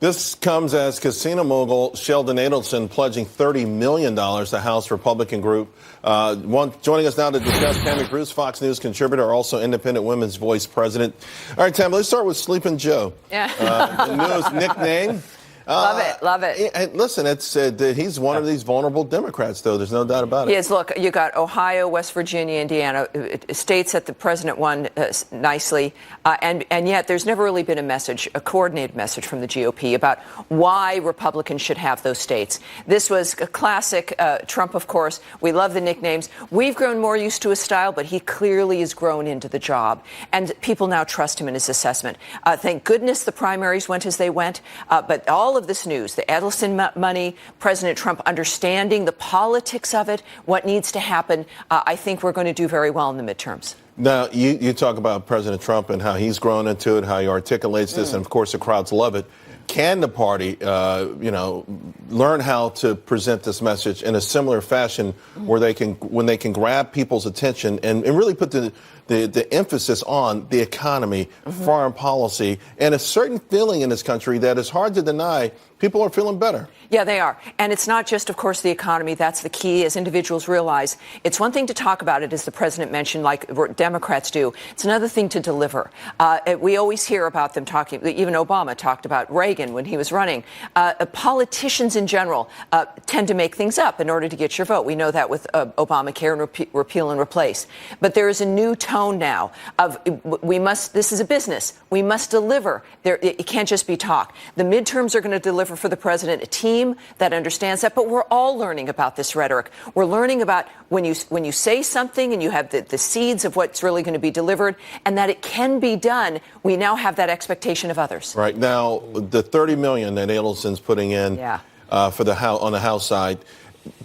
This comes as casino mogul Sheldon Adelson pledging $30 million to House Republican group. Joining us now to discuss, Tammy Bruce, Fox News contributor, also Independent Women's Voice president. All right, Tammy, let's start with Sleeping Joe. Yeah. The newest nickname. Love it. Listen, he's one of these vulnerable Democrats, though. There's no doubt about it. He is. Look, you got Ohio, West Virginia, Indiana, states that the president won nicely, and yet there's never really been a coordinated message from the GOP about why Republicans should have those states. This was a classic Trump, of course. We love the nicknames. We've grown more used to his style, but he clearly has grown into the job, and people now trust him in his assessment. Thank goodness the primaries went as they went, but all of this news, the Adelson money, President Trump understanding the politics of it, what needs to happen, I think we're going to do very well in the midterms. Now, you talk about President Trump and how he's grown into it, how he articulates this, and of course the crowds love it. Can the party, learn how to present this message in a similar fashion where when they can grab people's attention and really put the emphasis on the economy, foreign policy, and a certain feeling in this country that is hard to deny? People are feeling better. Yeah, they are. And it's not just, of course, the economy. That's the key, as individuals realize. It's one thing to talk about it, as the president mentioned, like Democrats do. It's another thing to deliver. We always hear about them talking. Even Obama talked about Reagan when he was running. Politicians in general tend to make things up in order to get your vote. We know that with Obamacare and repeal and replace. But there is a new tone now of this is a business. We must deliver. It can't just be talk. The midterms are going to deliver for the president, a team that understands that, but we're all learning about this rhetoric. We're learning about when you say something and you have the seeds of what's really going to be delivered and that it can be done, we now have that expectation of others. Right. Now, the $30 million that Adelson's putting in for on the House side,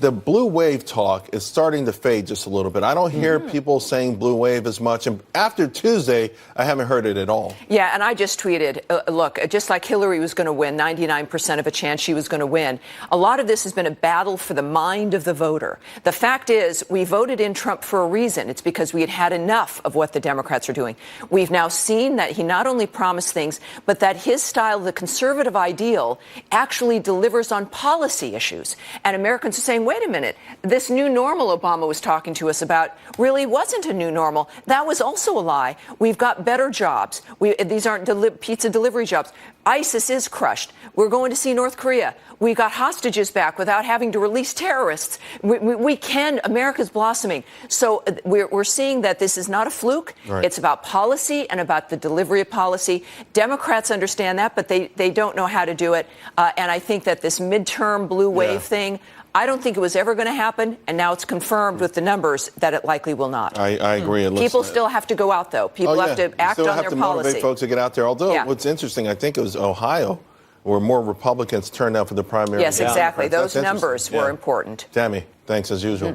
the blue wave talk is starting to fade just a little bit. I don't hear people saying blue wave as much. And after Tuesday, I haven't heard it at all. Yeah, and I just tweeted, look, just like Hillary was going to win, 99% of a chance she was going to win, a lot of this has been a battle for the mind of the voter. The fact is, we voted in Trump for a reason. It's because we had had enough of what the Democrats are doing. We've now seen that he not only promised things, but that his style, the conservative ideal, actually delivers on policy issues. And Americans are saying, wait a minute, this new normal Obama was talking to us about really wasn't a new normal. That was also a lie. We've got better jobs. These aren't pizza delivery jobs. ISIS is crushed. We're going to see North Korea. We got hostages back without having to release terrorists. America's blossoming. So we're seeing that this is not a fluke. Right. It's about policy and about the delivery of policy. Democrats understand that, but they don't know how to do it. And I think that this midterm blue wave thing, I don't think it was ever going to happen, and now it's confirmed with the numbers that it likely will not. I agree. People still have to go out, though. People have to act on their policy. Still have to motivate folks to get out there. Although, what's interesting, I think it was Ohio, where more Republicans turned out for the primary. Yes, exactly. Those numbers were important. Tammy, thanks as usual.